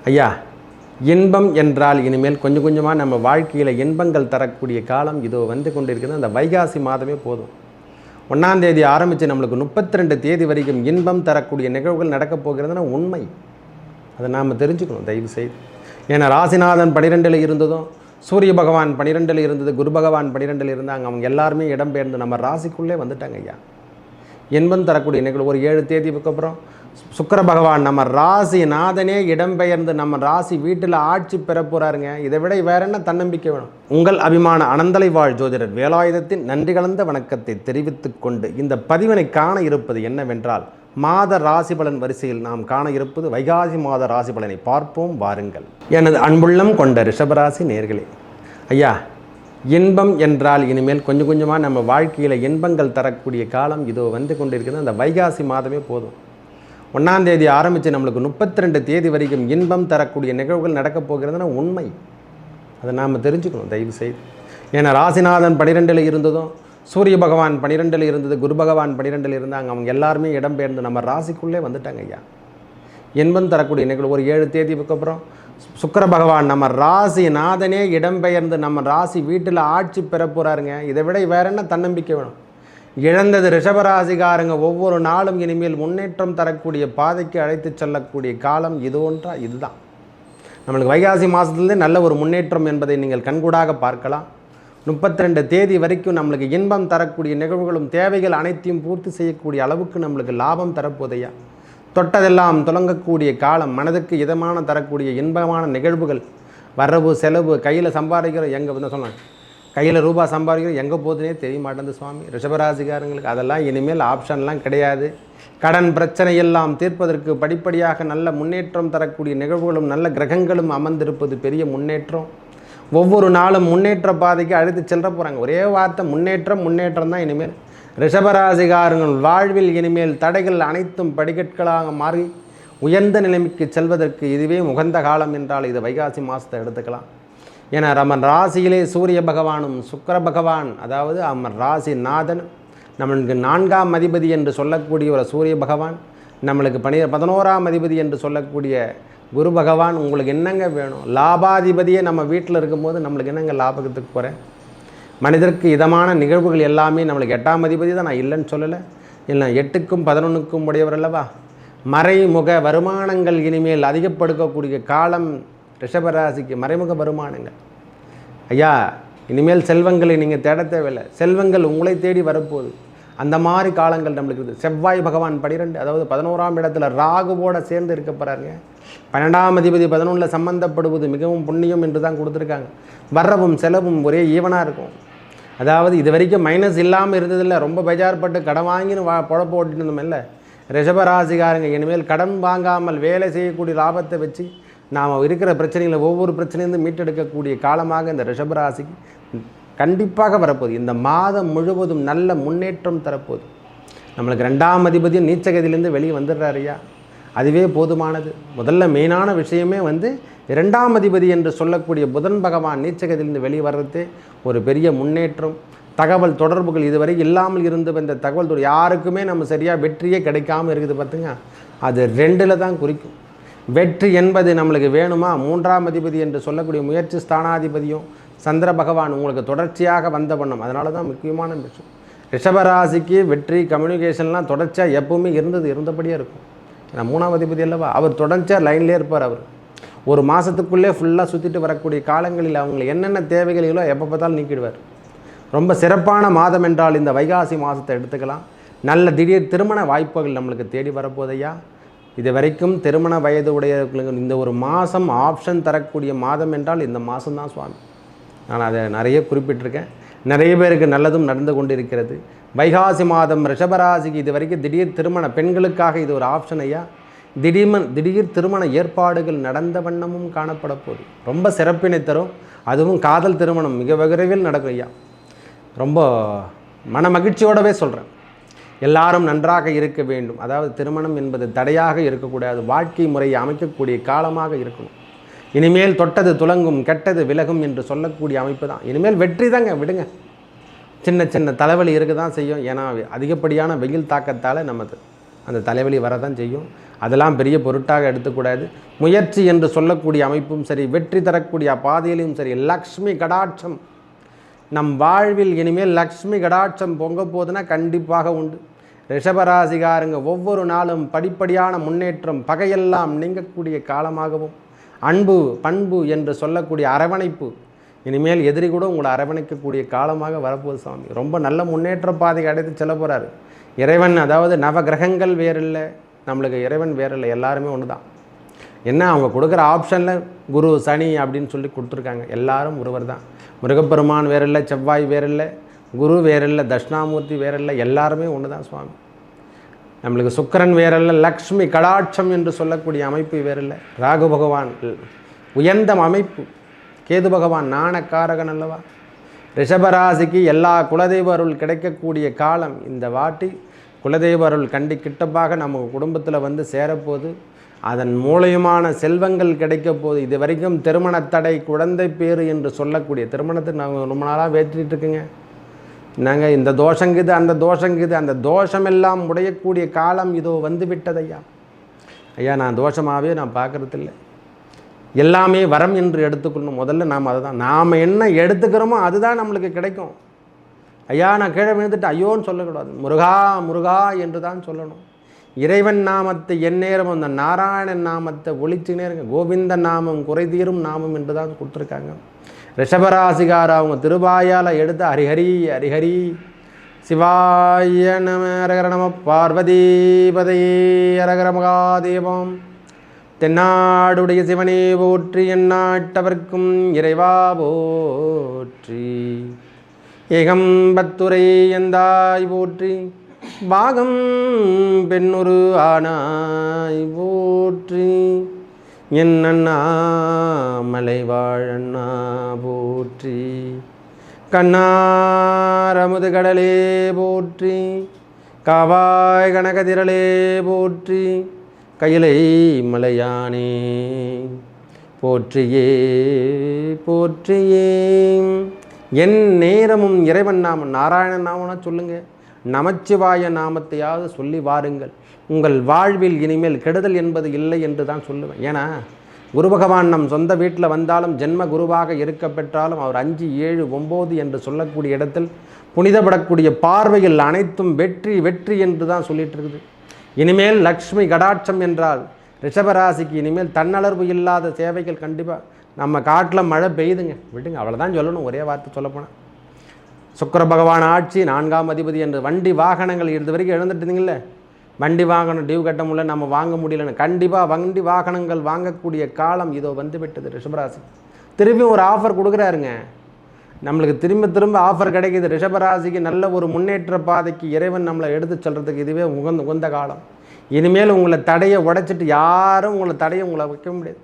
ஐயா, இன்பம் என்றால் இனிமேல் கொஞ்சம் கொஞ்சமாக நம்ம வாழ்க்கையில் இன்பங்கள் தரக்கூடிய காலம் இதோ வந்து கொண்டிருக்கிறது. அந்த வைகாசி மாதமே போதும். 1ஆம் தேதி ஆரம்பித்து நம்மளுக்கு 32 தேதி வரைக்கும் இன்பம் தரக்கூடிய நிகழ்வுகள் நடக்கப் போகிறதுனா உண்மை. அதை நாம் தெரிஞ்சுக்கணும் தயவு செய்து. ஏன்னா ராசிநாதன் 12ல் இருந்ததும், சூரிய பகவான் 12ல் இருந்தது, குரு பகவான் 12ல் இருந்தாங்க. அவங்க எல்லாருமே இடம்பெயர்ந்து நம்ம ராசிக்குள்ளே வந்துட்டாங்க ஐயா. இன்பம் தரக்கூடிய நிகழ்வு ஒரு 7 தேதிக்கு அப்புறம் சுக்கிர பகவான் நம்ம ராசி நாதனே இடம்பெயர்ந்து நம்ம ராசி வீட்டில் ஆட்சி பெற போகிறாருங்க. இதை விட வேற என்ன தன்னம்பிக்கை வேணும்? உங்கள் அபிமான அனந்தலை வாழ் ஜோதிடர் வேலாயுதத்தின் நன்றி கலந்த வணக்கத்தை தெரிவித்துக் கொண்டு இந்த பதிவினை காண இருப்பது என்னவென்றால், மாத ராசி பலன் வரிசையில் நாம் காண இருப்பது வைகாசி மாத ராசி பலனை பார்ப்போம் வாருங்கள். எனது அன்புள்ளம் கொண்ட ரிஷபராசி நேர்களே, ஐயா, இன்பம் என்றால் இனிமேல் கொஞ்சம் கொஞ்சமாக நம்ம வாழ்க்கையில் இன்பங்கள் தரக்கூடிய காலம் இதோ வந்து கொண்டிருக்கிறது. அந்த வைகாசி மாதமே போதும். 1ஆம் தேதி ஆரம்பித்து நம்மளுக்கு 32 தேதி வரைக்கும் இன்பம் தரக்கூடிய நிகழ்வுகள் நடக்கப் போகிறதுனா உண்மை. அதை நாம் தெரிஞ்சுக்கணும் தயவு செய்து. ஏன்னா ராசிநாதன் 12ல் இருந்ததும், சூரிய பகவான் 12ல் இருந்தது, குரு பகவான் 12ல் இருந்தாங்க. அவங்க எல்லாருமே இடம்பெயர்ந்து நம்ம ராசிக்குள்ளே வந்துட்டாங்க ஐயா. இன்பம் தரக்கூடிய நிகழ்வு ஒரு 7 தேதிக்கு அப்புறம் சுக்கிர பகவான் நம்ம ராசி நாதனே இடம்பெயர்ந்து நம்ம ராசி வீட்டில் ஆட்சி பெற போகிறாருங்க. இதை விட வேற என்ன தன்னம்பிக்கை வேணும்? இழந்தது ரிஷபராசிகாரங்க ஒவ்வொரு நாளும் இனிமேல் முன்னேற்றம் தரக்கூடிய பாதைக்கு அழைத்து செல்லக்கூடிய காலம் இதுதான். நம்மளுக்கு வைகாசி மாதத்துலேருந்தே நல்ல ஒரு முன்னேற்றம் என்பதை நீங்கள் கண்கூடாக பார்க்கலாம். 32 தேதி வரைக்கும் நம்மளுக்கு இன்பம் தரக்கூடிய நிகழ்வுகளும் தேவைகள் அனைத்தையும் பூர்த்தி செய்யக்கூடிய அளவுக்கு நம்மளுக்கு லாபம் தரப்போதையா. தொட்டதெல்லாம் தொடங்கக்கூடிய காலம், மனதுக்கு இதமான தரக்கூடிய இன்பமான நிகழ்வுகள், வரவு செலவு, கையில் சம்பாதிக்கிறோம், எங்கே வந்து சொன்னாங்க கையில் ரூபாய் சம்பாதிக்கிறோம், எங்கே போகுதுனே தெரிய மாட்டேங்குது சுவாமி. ரிஷபராசிக்காரங்களுக்கு அதெல்லாம் இனிமேல் ஆப்ஷன்லாம் கிடையாது. கடன் பிரச்சனையெல்லாம் தீர்ப்பதற்கு படிப்படியாக நல்ல முன்னேற்றம் தரக்கூடிய நிகழ்வுகளும் நல்ல கிரகங்களும் அமர்ந்திருப்பது பெரிய முன்னேற்றம். ஒவ்வொரு நாளும் முன்னேற்ற பாதைக்கு அழைத்து செல்ல போகிறாங்க. ஒரே வார்த்தை முன்னேற்றம் தான் இனிமேல். ரிஷபராசிகாரங்கள் வாழ்வில் இனிமேல் தடைகள் அனைத்தும் படிக்கற்களாக மாறி உயர்ந்த நிலைமைக்கு செல்வதற்கு இதுவே உகந்த காலம் என்றால் இது வைகாசி மாதத்தை எடுத்துக்கலாம். ஏன்னா நம்ம ராசியிலே சூரிய பகவானும் சுக்கிர பகவான், அதாவது நம்ம ராசி நாதன், நம்மளுக்கு 4ஆம் அதிபதி என்று சொல்லக்கூடிய ஒரு சூரிய பகவான், நம்மளுக்கு 11ஆம் அதிபதி என்று சொல்லக்கூடிய குரு பகவான். உங்களுக்கு என்னங்க வேணும்? லாபாதிபதியே நம்ம வீட்டில் இருக்கும்போது நம்மளுக்கு என்னங்க லாபத்துக்கு போகிறேன்? மனிதருக்கு இதமான நிகழ்வுகள் எல்லாமே நம்மளுக்கு 8ஆம் அதிபதி தான், நான் இல்லைன்னு சொல்லலை. இல்லை 8க்கும் 11க்கும் உடையவர் அல்லவா. மறைமுக வருமானங்கள் இனிமேல் அதிகப்படுத்தக்கூடிய காலம் ரிஷபராசிக்கு. மறைமுக வருமானங்கள் ஐயா, இனிமேல் செல்வங்களை நீங்கள் தேட தேவையில்லை, செல்வங்கள் உங்களை தேடி வரப்போகுது. அந்த மாதிரி காலங்கள் நம்மளுக்கு இருக்குது. செவ்வாய் பகவான் 12, அதாவது 11ஆம் இடத்துல ராகுவோட சேர்ந்து இருக்க போகிறாருங்க. 12ஆம் அதிபதி 11ல் சம்பந்தப்படுவது மிகவும் புண்ணியம் என்று தான் கொடுத்துருக்காங்க. வரவும் செலவும் ஒரே ஈவனாக இருக்கும். அதாவது இது வரைக்கும் மைனஸ் இல்லாமல் இருந்ததில்லை. ரொம்ப பஜார்பட்டு கடன் வாங்கின்னு பொழப்பு ஓட்டிட்டு இருந்தோமில்ல. ரிஷபராசிகாரங்க இனிமேல் கடன் வாங்காமல் வேலை செய்யக்கூடிய லாபத்தை வச்சு நாம் இருக்கிற பிரச்சனைகளை ஒவ்வொரு பிரச்சனையிலிருந்து மீட்டெடுக்கக்கூடிய காலமாக இந்த ரிஷபராசிக்கு கண்டிப்பாக வரப்போகுது. இந்த மாதம் முழுவதும் நல்ல முன்னேற்றம் தரப்போகுது. நம்மளுக்கு 2ஆம் அதிபதியும் நீச்சகதியிலேருந்து வெளியே வந்துடுறாருயா, அதுவே போதுமானது. முதல்ல மெயினான விஷயமே 2ஆம் அதிபதி என்று சொல்லக்கூடிய புதன் பகவான் நீச்சகதியிலிருந்து வெளியே வர்றதே ஒரு பெரிய முன்னேற்றம். தகவல் தொடர்புகள் இதுவரை இல்லாமல் இருந்து வந்த தகவல் யாருக்குமே நம்ம சரியாக வெற்றியே கிடைக்காமல் இருக்குது பார்த்துங்க. அது 2ல் தான் குறிக்கும். வெற்றி என்பது நம்மளுக்கு வேணுமா? 3ஆம் அதிபதி என்று சொல்லக்கூடிய முயற்சி ஸ்தானாதிபதியும் சந்திர பகவான் உங்களுக்கு தொடர்ச்சியாக வந்த வண்ணம். அதனால தான் முக்கியமான விஷயம். ரிஷபராசிக்கு வெற்றி கம்யூனிகேஷன்லாம் தொடர்ச்சியாக எப்பவுமே இருந்தபடியே இருக்கும். ஏன்னா 3ஆம் அதிபதி அல்லவா, அவர் தொடர்ச்சியாக லைன்லேயே இருப்பார். அவர் ஒரு மாதத்துக்குள்ளே ஃபுல்லாக சுற்றிட்டு வரக்கூடிய காலங்களில் அவங்களுக்கு என்னென்ன தேவைகளோ எப்போ பார்த்தாலும் நீக்கிடுவார். ரொம்ப சிறப்பான மாதம் என்றால் இந்த வைகாசி மாதத்தை எடுத்துக்கலாம். நல்ல திடீர் திருமண வாய்ப்புகள் நம்மளுக்கு தேடி வரப்போதையா. இது வரைக்கும் திருமண வயது உடையவர்களுக்கு இந்த ஒரு மாதம் ஆப்ஷன் தரக்கூடிய மாதம் என்றால் இந்த மாதம்தான் சுவாமி. நான் அதை நிறைய குறிப்பிட்டிருக்கேன். நிறைய பேருக்கு நல்லதும் நடந்து கொண்டிருக்கிறது. வைகாசி மாதம் ரிஷபராசிக்கு இது வரைக்கும் திடீர் திருமண பெண்களுக்காக இது ஒரு ஆப்ஷன் ஐயா. திடீர் திருமண ஏற்பாடுகள் நடந்த வண்ணமும் காணப்பட போகுது. ரொம்ப சிறப்பினை தரும். அதுவும் காதல் திருமணம் மிக விரைவில் நடக்கும் ஐயா. ரொம்ப மன மகிழ்ச்சியோடவே சொல்கிறேன். எல்லாரும் நன்றாக இருக்க வேண்டும். அதாவது திருமணம் என்பது தடையாக இருக்கக்கூடாது. வாழ்க்கை முறையை அமைக்கக்கூடிய காலமாக இருக்கணும். இனிமேல் தொட்டது துலங்கும், கெட்டது விலகும் என்று சொல்லக்கூடிய அமைப்பு தான். இனிமேல் வெற்றி தாங்க, விடுங்க. சின்ன சின்ன தலைவலி இருக்க தான் செய்யும். ஏன்னா அதிகப்படியான வெயில் தாக்கத்தால் நமது அந்த தலைவலி வரதான் செய்யும். அதெல்லாம் பெரிய பொருட்டாக எடுத்துக்கூடாது. முயற்சி என்று சொல்லக்கூடிய அமைப்பும் சரி, வெற்றி தரக்கூடிய பாதையிலும் சரி, லக்ஷ்மி கடாட்சம் நம் வாழ்வில் இனிமேல் லக்ஷ்மி கடாட்சம் பொங்க போதுன்னா கண்டிப்பாக உண்டு. ரிஷபராசிகாரங்க ஒவ்வொரு நாளும் படிப்படியான முன்னேற்றம், பகையெல்லாம் நீங்கக்கூடிய காலமாகவும், அன்பு பண்பு என்று சொல்லக்கூடிய அரவணைப்பு, இனிமேல் எதிரி கூட உங்களை அரவணைக்கக்கூடிய காலமாக வரப்போகுது சாமி. ரொம்ப நல்ல முன்னேற்ற பாதையை அடைத்து செல்ல போகிறாரு இறைவன். அதாவது நவ கிரகங்கள் வேறில்லை, நம்மளுக்கு இறைவன் வேறில்லை, எல்லாருமே ஒன்று தான். என்ன அவங்க கொடுக்குற ஆப்ஷனில் குரு சனி அப்படின்னு சொல்லி கொடுத்துருக்காங்க. எல்லாரும் ஒருவர் தான். முருகப்பெருமான் வேறில்லை, செவ்வாய் வேறில்லை, குரு வேறில்லை, தட்சிணாமூர்த்தி வேறில்லை, எல்லாருமே ஒன்று தான் சுவாமி. நம்மளுக்கு சுக்கிரன் வேறில்லை, லக்ஷ்மி கடாட்சம் என்று சொல்லக்கூடிய அமைப்பு வேறில்லை, ராகு பகவான் உயர்ந்த அமைப்பு, கேது பகவான் நாணக்காரகன் அல்லவா. ரிஷபராசிக்கு எல்லா குலதெய்வ அருள் கிடைக்கக்கூடிய காலம் இந்த வாட்டி. குலதெய்வ அருள் கிட்டப்பாக நம்ம குடும்பத்தில் வந்து சேரப்போது. அதன் மூலியமான செல்வங்கள் கிடைக்க போது. இது வரைக்கும் திருமண தடை, குழந்தை பேறு என்று சொல்லக்கூடிய திருமணத்துக்கு நாங்கள் ரொம்ப நாளாக வேற்றிட்டு இருக்குங்க. நாங்கள் இந்த தோஷங்குது அந்த தோஷங்குது, அந்த தோஷமெல்லாம் உடையக்கூடிய காலம் இதோ வந்து விட்டது ஐயா. ஐயா நான் தோஷமாகவே நான் பார்க்குறதில்லை, எல்லாமே வரம் என்று எடுத்துக்கொள்ளணும். முதல்ல நாம் அதை தான், நாம் என்ன எடுத்துக்கிறோமோ அதுதான் நம்மளுக்கு கிடைக்கும். ஐயா நான் கீழே விழுந்துட்டு ஐயோன்னு சொல்லக்கூடாது, முருகா முருகா என்று தான் சொல்லணும். இறைவன் நாமத்தை எந்நேரம் அந்த நாராயணன் நாமத்தை ஒழிச்சுனே இருங்க. கோவிந்த நாமம் குறைதீரும் நாமம் என்று தான் கொடுத்துருக்காங்க. ரிஷபராசிகார அவங்க திருவாயால் எடுத்து ஹரிஹரி ஹரிஹரி சிவாய நம அரகர நம பார்வதீபதையே அரகர மகாதேவம். தென்னாடுடைய சிவனே போற்றி, எந்நாட்டவர்க்கும் இறைவா போற்றி. ஏகம்பத்துரை எந்தாய் போற்றி, பாகம் பெண்ணொரு ஆனாய் போற்றி. என் அண்ணா மலைவாழண்ணா போற்றி. கண்ணாரமுது கடலே போற்றி, காவாய் கனகதிரளே போற்றி. கையிலை மலையானே போற்றியே போற்றியே. என் நேரமும் இறைவன் நாமம் நாராயணன் நாமம்னா சொல்லுங்கள், நமச்சிவாய நாமத்தையாவது சொல்லி வாருங்கள். உங்கள் வாழ்வில் இனிமேல் கெடுதல் என்பது இல்லை என்று தான் சொல்லுவேன். ஏன்னா குரு பகவான் நம் சொந்த வீட்டில் வந்தாலும் ஜென்ம குருவாக இருக்க பெற்றாலும் அவர் 5, 7, 9 என்று சொல்லக்கூடிய இடத்தில் புனிதப்படக்கூடிய பார்வையில் அனைத்தும் வெற்றி வெற்றி என்று தான் சொல்லிட்டு இருக்குது. இனிமேல் லக்ஷ்மி கடாட்சம் என்றால் ரிஷபராசிக்கு இனிமேல் தன்னலர்வு இல்லாத சேவைகள் கண்டிப்பாக. நம்ம காட்டில் மழை பெய்யுதுங்க விட்டுங்க, அவ்வளோதான் சொல்லணும், ஒரே வார்த்தை சொல்லப்போனால். சுக்கிர பகவான் ஆட்சி 4ஆம் அதிபதி என்று வண்டி வாகனங்கள் இது வரைக்கும் எழுந்துட்டுருந்தீங்களே, வண்டி வாகனம் டியூ கட்ட முடியல, நம்ம வாங்க முடியலன்னு. கண்டிப்பாக வண்டி வாகனங்கள் வாங்கக்கூடிய காலம் இதோ வந்து விட்டது ரிஷபராசி. திரும்பியும் ஒரு ஆஃபர் கொடுக்குறாருங்க நம்மளுக்கு, திரும்ப ஆஃபர் கிடைக்கிது. ரிஷபராசிக்கு நல்ல ஒரு முன்னேற்ற பாதைக்கு இறைவன் நம்மளை எடுத்து செல்றதுக்கு இதுவே உகந்த காலம். இனிமேல் உங்களை தடையை உடைச்சிட்டு யாரும் உங்களை வைக்க முடியாது.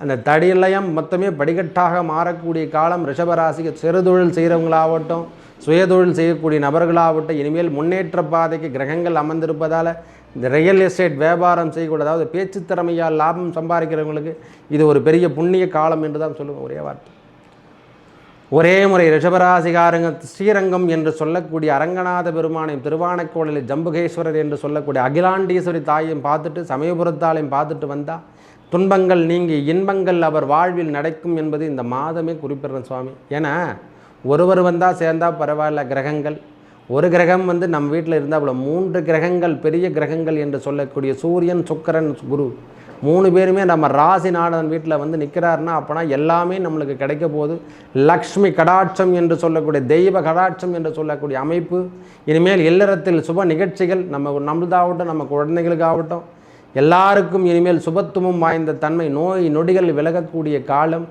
அந்த தடையெல்லாம் மொத்தமே படிக்கட்டாக மாறக்கூடிய காலம் ரிஷபராசிக்கு. சிறுதொழில் செய்கிறவங்களாகட்டும், சுயதொழில் செய்யக்கூடிய நபர்களாகட்டும், இனிமேல் முன்னேற்ற பாதைக்கு கிரகங்கள் அமர்ந்திருப்பதால் இந்த ரியல் எஸ்டேட் வியாபாரம் செய்யக்கூடிய, அதாவது பேச்சு திறமையால் லாபம் சம்பாதிக்கிறவங்களுக்கு இது ஒரு பெரிய புண்ணிய காலம் என்று தான் சொல்லுவேன். ஒரே வார்த்தை, ஒரே முறை ரிஷபராசிகாரங்க ஸ்ரீரங்கம் என்று சொல்லக்கூடிய அரங்கநாத பெருமானையும், திருவானைக்கோளில் ஜம்புகேஸ்வரர் என்று சொல்லக்கூடிய அகிலாண்டீஸ்வரி தாயையும் பார்த்துட்டு, சமயபுரத்தாலையும் பார்த்துட்டு வந்தால் துன்பங்கள் நீங்கி இன்பங்கள் அவர் வாழ்வில் நடக்கும் என்பது இந்த மாதமே குறிப்பிடுறேன் சுவாமி. ஏன்னா ஒருவர் வந்தால் சேர்ந்தால் பரவாயில்ல, கிரகங்கள் ஒரு கிரகம் வந்து நம்ம வீட்டில் இருந்தால் அவ்வளோ 3 கிரகங்கள் பெரிய கிரகங்கள் என்று சொல்லக்கூடிய சூரியன், சுக்கிரன், குரு 3 பேருமே நம்ம ராசிநாதன் வீட்டில் வந்து நிற்கிறாருன்னா அப்போனா எல்லாமே நம்மளுக்கு கிடைக்க போகுது. லக்ஷ்மி கடாட்சம் என்று சொல்லக்கூடிய, தெய்வ கடாட்சம் என்று சொல்லக்கூடிய அமைப்பு. இனிமேல் இல்லறத்தில் சுப நிகழ்ச்சிகள் நம்மளுதாகட்டும், நம்ம குழந்தைகளுக்காகட்டும், எல்லாருக்கும் இனிமேல் சுபத்துவம் வாய்ந்த தன்மை, நோய் நொடிகள் விலகக்கூடிய காலம்.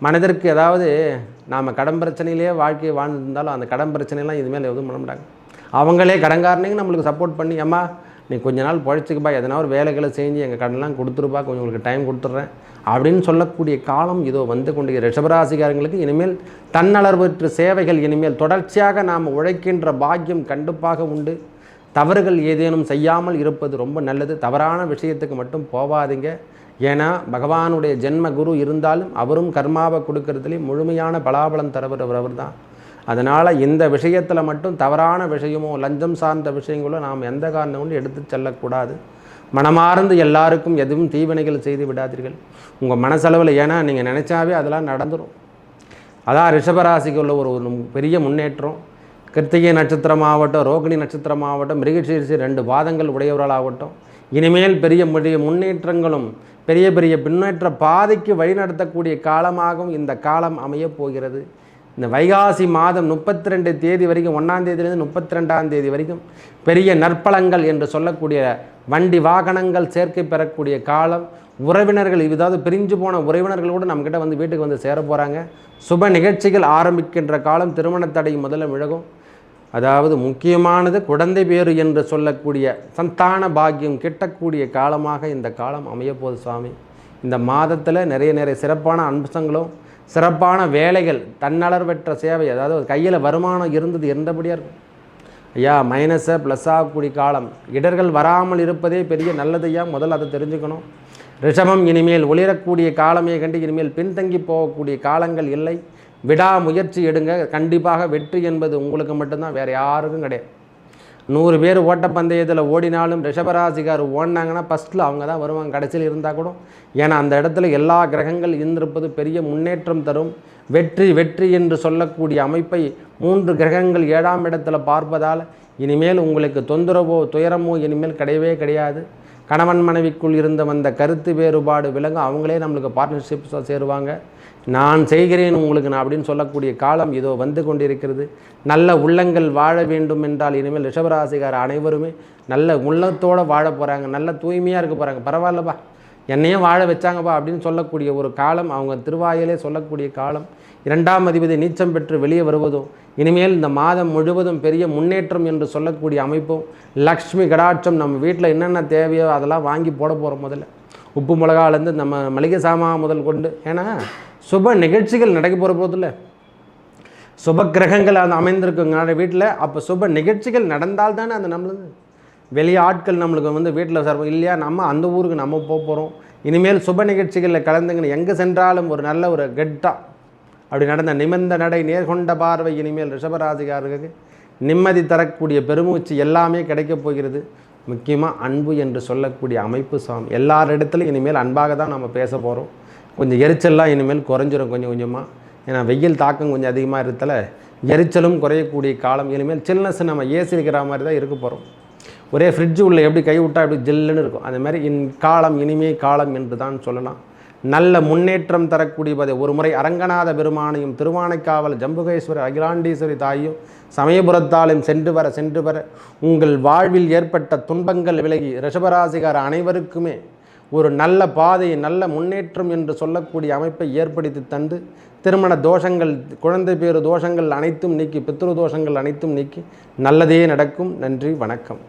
மனிதருக்கு ஏதாவது நாம் கடன் பிரச்சனையிலே வாழ்க்கையை வாழ்ந்துருந்தாலும் அந்த கடன் பிரச்சனைலாம் இதுமேல் எதுவும் பண்ண மாட்டாங்க. அவங்களே கடன்காரனையும் நம்மளுக்கு சப்போர்ட் பண்ணி, அம்மா நீ கொஞ்ச நாள் பழிச்சுக்குப்பா, எதனா ஒரு வேலைகளை செஞ்சு எங்கள் கடன்லாம் கொடுத்துருப்பா, கொஞ்சம் உங்களுக்கு டைம் கொடுத்துட்றேன் அப்படின்னு சொல்லக்கூடிய காலம் இதோ வந்து கொண்டு. ரிஷபராசிகாரங்களுக்கு இனிமேல் தன்னலர்வற்ற சேவைகள் இனிமேல் தொடர்ச்சியாக நாம் உழைக்கின்ற பாக்கியம் கண்டிப்பாக உண்டு. தவறுகள் ஏதேனும் செய்யாமல் இருப்பது ரொம்ப நல்லது. தவறான விஷயத்துக்கு மட்டும் போகாதீங்க. ஏன்னா பகவானுடைய ஜென்ம குரு இருந்தாலும் அவரும் கர்மாவை கொடுக்கறதுலேயும் முழுமையான பலாபலம் தரவர் அவர் தான். அதனால் இந்த விஷயத்தில் மட்டும் தவறான விஷயமோ லஞ்சம் சார்ந்த விஷயங்களோ நாம் எந்த காரணம் கொண்டு எடுத்து செல்லக்கூடாது. மனமார்ந்து எல்லாருக்கும் எதுவும் தீவினைகள் செய்து விடாதீர்கள். உங்கள் மனசளவில், ஏன்னா நீங்கள் நினச்சாவே அதெல்லாம் நடந்துடும். அதான் ரிஷபராசிக்கு உள்ள ஒரு பெரிய முன்னேற்றம். கிருத்திகை நட்சத்திரமாகட்டும், ரோகிணி நட்சத்திரமாகட்டும், மிருகசீரிஷி 2 பாதங்கள் உடையவர்களாகட்டும், இனிமேல் பெரிய முன்னேற்றங்களும் பெரிய பெரிய பின்னேற்ற பாதைக்கு வழிநடத்தக்கூடிய காலமாகவும் இந்த காலம் அமையப் போகிறது. இந்த வைகாசி மாதம் 32 தேதி வரைக்கும், 1ஆம் தேதியிலிருந்து 32ஆம் தேதி வரைக்கும் பெரிய நற்பலங்கள் என்று சொல்லக்கூடிய வண்டி வாகனங்கள் சேர்க்கை பெறக்கூடிய காலம். உறவினர்கள், ஏதாவது பிரிஞ்சு போன உறவினர்கள் கூட நம்மக்கிட்ட வந்து வீட்டுக்கு வந்து சேர போகிறாங்க. சுப நிகழ்ச்சிகள் ஆரம்பிக்கின்ற காலம். திருமண தடை முதல்ல விலகும். அதாவது முக்கியமானது குழந்தை பேறு என்று சொல்லக்கூடிய சந்தான பாக்கியம் கிட்டக்கூடிய காலமாக இந்த காலம் அமையப்போகுது சுவாமி. இந்த மாதத்தில் நிறைய சிறப்பான அம்சங்களும் சிறப்பான வேலைகள், தன்னலர்வற்ற சேவை, அதாவது கையில் வருமானம் இருந்தது இருந்தபடியாக இருக்கும். ஐயா மைனஸை ப்ளஸ் ஆகக்கூடிய காலம். இடர்கள் வராமல் இருப்பதே பெரிய நல்லதையா, முதல்ல அதை தெரிஞ்சுக்கணும். ரிஷபம் இனிமேல் ஒளிரக்கூடிய காலமே கண்டு இனிமேல் பின்தங்கி போகக்கூடிய காலங்கள் இல்லை. விடாமுயற்சி எடுங்க. கண்டிப்பாக வெற்றி என்பது உங்களுக்கு மட்டும்தான், வேறு யாருக்கும் கிடையாது. 100 பேர் ஓட்டப்பந்தயத்தில் ஓடினாலும் ரிஷபராசிக்கார் ஓடினாங்கன்னா ஃபஸ்ட்டில் அவங்க தான் வருவாங்க, கடைசியில் இருந்தால் கூட. ஏன்னா அந்த இடத்துல எல்லா கிரகங்கள் இருந்திருப்பது பெரிய முன்னேற்றம் தரும். வெற்றி என்று சொல்லக்கூடிய அமைப்பை 3 கிரகங்கள் 7ஆம் இடத்துல பார்ப்பதால் இனிமேல் உங்களுக்கு தொந்தரவோ துயரமோ இனிமேல் கிடையவே கிடையாது. கணவன் மனைவிக்குள் இருந்த வந்த கருத்து வேறுபாடு விலங்கு, அவங்களே நம்மளுக்கு பார்ட்னர்ஷிப்ஸாக சேருவாங்க. நான் செய்கிறேன் உங்களுக்கு நான் அப்படின்னு சொல்லக்கூடிய காலம் இதோ வந்து கொண்டிருக்கிறது. நல்ல உள்ளங்கள் வாழ வேண்டும் என்றால் இனிமேல் ரிஷபராசிக்கார அனைவருமே நல்ல உள்ளத்தோடு வாழ போகிறாங்க. நல்ல தூய்மையாக இருக்க போகிறாங்க. பரவாயில்லப்பா, என்னையும் வாழ வச்சாங்கப்பா அப்படின்னு சொல்லக்கூடிய ஒரு காலம், அவங்க திருவாயிலே சொல்லக்கூடிய காலம். 2ஆம் அதிபதி நீச்சம் பெற்று வெளியே வருவதும் இனிமேல் இந்த மாதம் முழுவதும் பெரிய முன்னேற்றம் என்று சொல்லக்கூடிய அமைப்பும், லக்ஷ்மி கடாட்சம் நம்ம வீட்டில் என்னென்ன தேவையோ அதெல்லாம் வாங்கி போட போகிறோம். முதல்ல உப்பு மிளகாலேருந்து நம்ம மளிகை சாமான் முதல் கொண்டு, ஏன்னா சுப நிகழ்ச்சிகள் நடக்க போகிற போதில்லை, சுப கிரகங்கள் அது அமைந்திருக்குங்க வீட்டில். அப்போ சுப நிகழ்ச்சிகள் நடந்தால் தானே அந்த நம்மளுக்கு வெளியே ஆட்கள் நம்மளுக்கு வந்து வீட்டில் சார் இல்லையா, நம்ம அந்த ஊருக்கு நம்ம போக போகிறோம். இனிமேல் சுப நிகழ்ச்சிகளில் கலந்துங்கன்னு எங்கே சென்றாலும் ஒரு நல்ல ஒரு கெட்டாக அப்படி நடந்த நிமிர்ந்த நடை நேர்கொண்ட பார்வை இனிமேல் ரிஷபராசிக்காரர்களுக்கு நிம்மதி தரக்கூடிய பெருமூச்சு எல்லாமே கிடைக்கப் போகிறது. முக்கியமாக அன்பு என்று சொல்லக்கூடிய அமைப்பு சுவாமி. எல்லாரிடத்துலையும் இனிமேல் அன்பாக தான் நம்ம பேச போகிறோம். கொஞ்சம் எரிச்சல்லாம் இனிமேல் குறைஞ்சிரும் கொஞ்சம் கொஞ்சமாக. ஏன்னா வெயில் தாக்கம் கொஞ்சம் அதிகமாக இருக்கல, எரிச்சலும் குறையக்கூடிய காலம். இனிமேல் சில்னஸ் நம்ம ஏசி இருக்கிற மாதிரி தான் இருக்க போகிறோம். ஒரே ஃப்ரிட்ஜு உள்ள எப்படி கை விட்டால் எப்படி ஜில்லுன்னு இருக்கும், அந்த மாதிரி காலம் இனிமே காலம் என்று தான் சொல்லலாம். நல்ல முன்னேற்றம் தரக்கூடிய ஒரு முறை அரங்கநாத பெருமானையும் திருவானைக்காவல் ஜம்புகேஸ்வரர் அகிலாண்டீஸ்வரி தாயும் சமயபுரத்தாலும் சென்று வர உங்கள் வாழ்வில் ஏற்பட்ட துன்பங்கள் விலகி ரிஷபராசிகார அனைவருக்குமே ஒரு நல்ல பாதை, நல்ல முன்னேற்றம் என்று சொல்லக்கூடிய அமைப்பை ஏற்படுத்தி தந்து திருமண தோஷங்கள், குழந்தை பேறு தோஷங்கள் அனைத்தும் நீக்கி, பித்ரு தோஷங்கள் அனைத்தும் நீக்கி நல்லதே நடக்கும். நன்றி, வணக்கம்.